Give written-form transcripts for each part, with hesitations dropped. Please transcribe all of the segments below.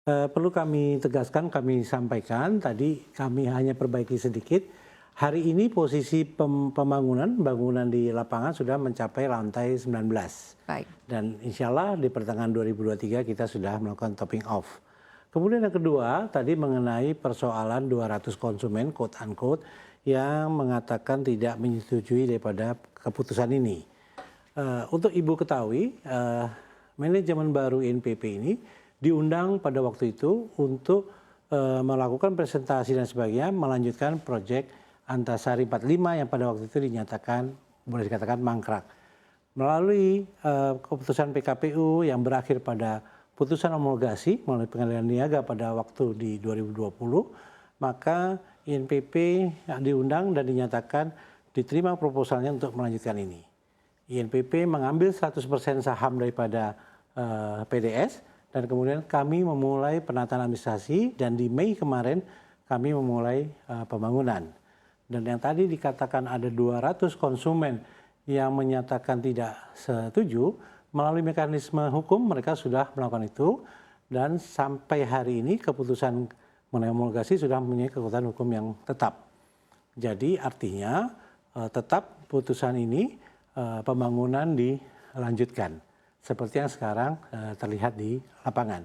Perlu kami tegaskan, kami sampaikan, tadi kami hanya perbaiki sedikit. Hari ini posisi bangunan di lapangan sudah mencapai lantai 19. Baik. Dan insya Allah di pertengahan 2023 kita sudah melakukan topping off. Kemudian yang kedua, tadi mengenai persoalan 200 konsumen, quote unquote, yang mengatakan tidak menyetujui daripada keputusan ini. Untuk Ibu ketahui, manajemen baru INPP ini diundang pada waktu itu untuk melakukan presentasi dan sebagainya, melanjutkan proyek Antasari 45 yang pada waktu itu dinyatakan, boleh dikatakan mangkrak. Melalui keputusan PKPU yang berakhir pada putusan homologasi melalui pengadilan niaga pada waktu di 2020, maka INPP diundang dan dinyatakan diterima proposalnya untuk melanjutkan ini. INPP mengambil 100% saham daripada PDS, dan kemudian kami memulai penataan administrasi, dan di Mei kemarin kami memulai pembangunan. Dan yang tadi dikatakan ada 200 konsumen yang menyatakan tidak setuju, melalui mekanisme hukum mereka sudah melakukan itu, dan sampai hari ini keputusan mengenai homologasi sudah mempunyai kekuatan hukum yang tetap. Jadi artinya tetap putusan ini pembangunan dilanjutkan seperti yang sekarang terlihat di lapangan,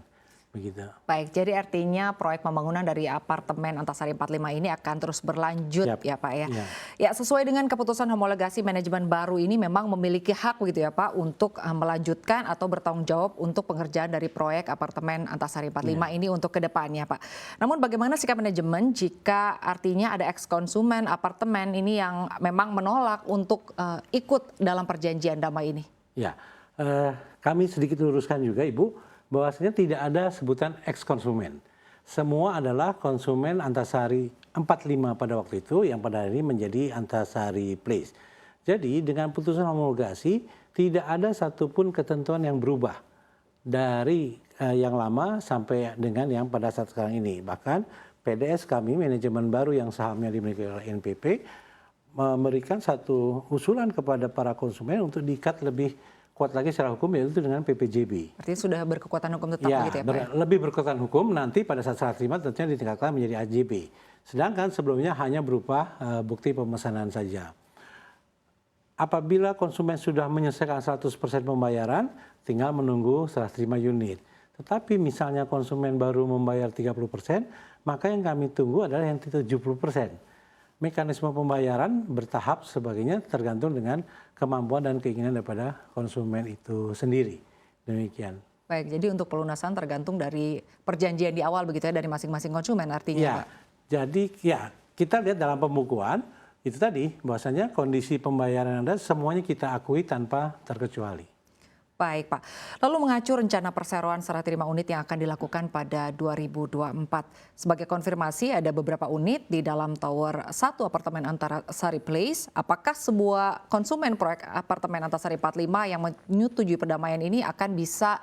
begitu. Baik, jadi artinya proyek pembangunan dari apartemen Antasari 45 ini akan terus berlanjut. Siap. Ya Pak ya. Ya. Ya, sesuai dengan keputusan homologasi, manajemen baru ini memang memiliki hak begitu ya Pak untuk melanjutkan atau bertanggung jawab untuk pengerjaan dari proyek apartemen Antasari 45 ini untuk kedepannya Pak. Namun bagaimana sikap manajemen jika artinya ada ex-konsumen apartemen ini yang memang menolak untuk ikut dalam perjanjian damai ini? Ya, kami sedikit luruskan juga Ibu, bahwasanya tidak ada sebutan ex-konsumen. Semua adalah konsumen Antasari 45 pada waktu itu yang pada hari ini menjadi Antasari Place. Jadi dengan putusan homologasi tidak ada satupun ketentuan yang berubah dari yang lama sampai dengan yang pada saat sekarang ini. Bahkan PDS kami, manajemen baru yang sahamnya dimiliki oleh NPP, memberikan satu usulan kepada para konsumen untuk diikat lebih kuat lagi secara hukum, yaitu dengan PPJB. Artinya sudah berkekuatan hukum tetap Ya, begitu ya Pak? lebih berkekuatan hukum, nanti pada saat serah terima tentunya ditingkatkan menjadi AJB. Sedangkan sebelumnya hanya berupa bukti pemesanan saja. Apabila konsumen sudah menyelesaikan 100% pembayaran, tinggal menunggu serah terima unit. Tetapi misalnya konsumen baru membayar 30%, maka yang kami tunggu adalah yang 70%. Mekanisme pembayaran bertahap sebagainya tergantung dengan kemampuan dan keinginan daripada konsumen itu sendiri. Demikian. Baik, jadi untuk pelunasan tergantung dari perjanjian di awal begitu ya, dari masing-masing konsumen artinya Ya, Pak? jadi ya kita lihat dalam pembukuan itu tadi bahwasanya kondisi pembayaran Anda semuanya kita akui tanpa terkecuali. Baik Pak, lalu mengacu rencana perseroan serah terima unit yang akan dilakukan pada 2024. Sebagai konfirmasi ada beberapa unit di dalam tower 1 apartemen Antasari Place. Apakah sebuah konsumen proyek apartemen Antasari 45 yang menyetujui perdamaian ini akan bisa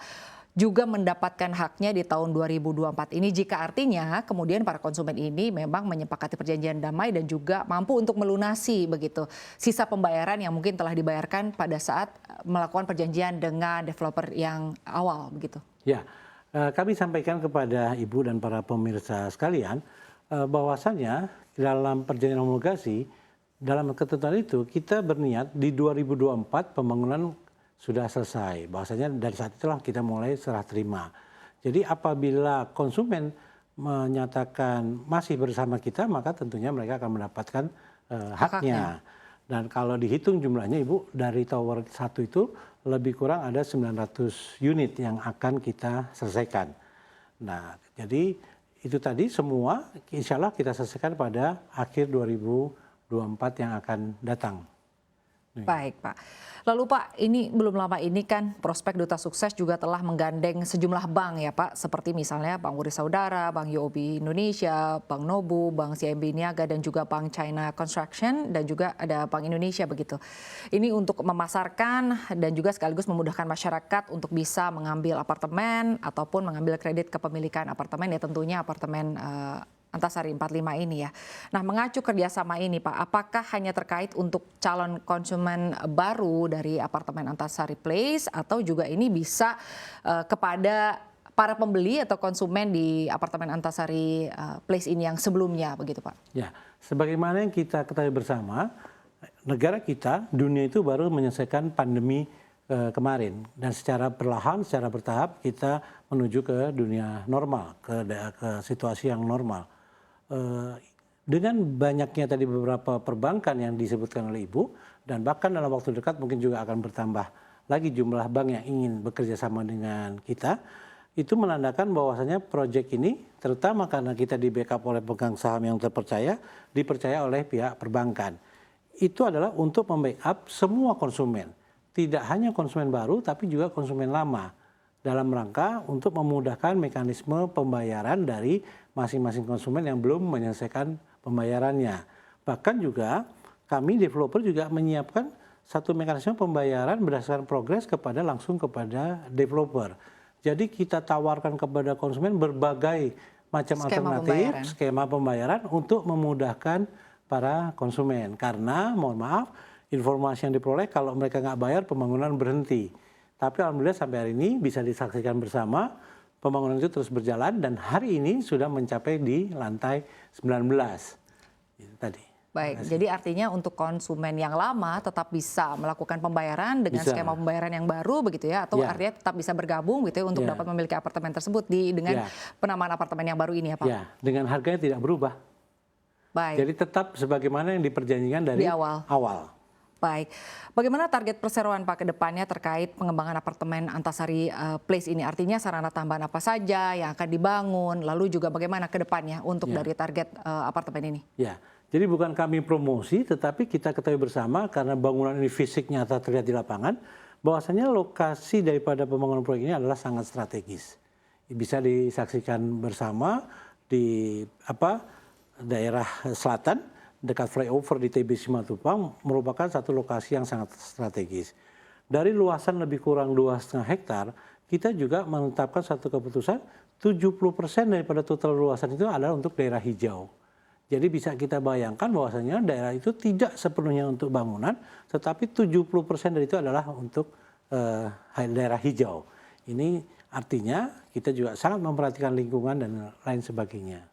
juga mendapatkan haknya di tahun 2024 ini, jika artinya kemudian para konsumen ini memang menyepakati perjanjian damai dan juga mampu untuk melunasi begitu sisa pembayaran yang mungkin telah dibayarkan pada saat melakukan perjanjian dengan developer yang awal begitu. Ya, kami sampaikan kepada Ibu dan para pemirsa sekalian bahwasannya dalam perjanjian homologasi, dalam ketentuan itu kita berniat di 2024 pembangunan sudah selesai. Bahwasanya dari saat itulah kita mulai serah terima. Jadi apabila konsumen menyatakan masih bersama kita, maka tentunya mereka akan mendapatkan haknya. Dan kalau dihitung jumlahnya Ibu, dari tower 1 itu lebih kurang ada 900 unit yang akan kita selesaikan. Nah, jadi itu tadi semua insya Allah kita selesaikan pada akhir 2024 yang akan datang. Baik Pak. Lalu Pak, ini belum lama ini kan Prospek Duta Sukses juga telah menggandeng sejumlah bank ya Pak, seperti misalnya Bank Buri Saudara, Bank UOB Indonesia, Bank Nobu, Bank CIMB Niaga, dan juga Bank China Construction, dan juga ada Bank Indonesia begitu. Ini untuk memasarkan dan juga sekaligus memudahkan masyarakat untuk bisa mengambil apartemen ataupun mengambil kredit kepemilikan apartemen, ya tentunya apartemen Antasari 45 ini ya. Nah, mengacu kerjasama ini Pak, apakah hanya terkait untuk calon konsumen baru dari apartemen Antasari Place atau juga ini bisa kepada para pembeli atau konsumen di apartemen Antasari Place ini yang sebelumnya begitu Pak? Ya, sebagaimana yang kita ketahui bersama, negara kita, dunia itu baru menyelesaikan pandemi kemarin, dan secara perlahan, secara bertahap kita menuju ke dunia normal, ke situasi yang normal. Dengan banyaknya tadi beberapa perbankan yang disebutkan oleh Ibu, dan bahkan dalam waktu dekat mungkin juga akan bertambah lagi jumlah bank yang ingin bekerja sama dengan kita, itu menandakan bahwasanya proyek ini, terutama karena kita di backup oleh pemegang saham yang terpercaya, dipercaya oleh pihak perbankan. Itu adalah untuk membackup semua konsumen, tidak hanya konsumen baru tapi juga konsumen lama, dalam rangka untuk memudahkan mekanisme pembayaran dari masing-masing konsumen yang belum menyelesaikan pembayarannya. Bahkan juga kami developer juga menyiapkan satu mekanisme pembayaran berdasarkan progres langsung kepada developer. Jadi kita tawarkan kepada konsumen berbagai macam alternatif skema pembayaran untuk memudahkan para konsumen. Karena mohon maaf, informasi yang diperoleh kalau mereka nggak bayar pembangunan berhenti. Tapi alhamdulillah sampai hari ini bisa disaksikan bersama, pembangunan itu terus berjalan dan hari ini sudah mencapai di lantai 19. Itu tadi. Baik, jadi artinya untuk konsumen yang lama tetap bisa melakukan pembayaran dengan skema pembayaran yang baru begitu ya, atau artinya tetap bisa bergabung gitu ya untuk dapat memiliki apartemen tersebut dengan penamaan apartemen yang baru ini ya Pak? Ya, dengan harganya tidak berubah. Baik. Jadi tetap sebagaimana yang diperjanjikan dari awal. Baik, bagaimana target perseroan Pak ke depannya terkait pengembangan apartemen Antasari Place ini? Artinya sarana tambahan apa saja yang akan dibangun, lalu juga bagaimana ke depannya untuk dari target apartemen ini? Ya, jadi bukan kami promosi, tetapi kita ketahui bersama karena bangunan ini fisik nyata terlihat di lapangan, bahwasanya lokasi daripada pembangunan proyek ini adalah sangat strategis. Bisa disaksikan bersama di daerah selatan, dekat flyover di TB Simatupang, merupakan satu lokasi yang sangat strategis. Dari luasan lebih kurang 2,5 hektar, kita juga menetapkan satu keputusan 70% daripada total luasan itu adalah untuk daerah hijau. Jadi bisa kita bayangkan bahwasanya daerah itu tidak sepenuhnya untuk bangunan, tetapi 70% dari itu adalah untuk daerah hijau. Ini artinya kita juga sangat memperhatikan lingkungan dan lain sebagainya.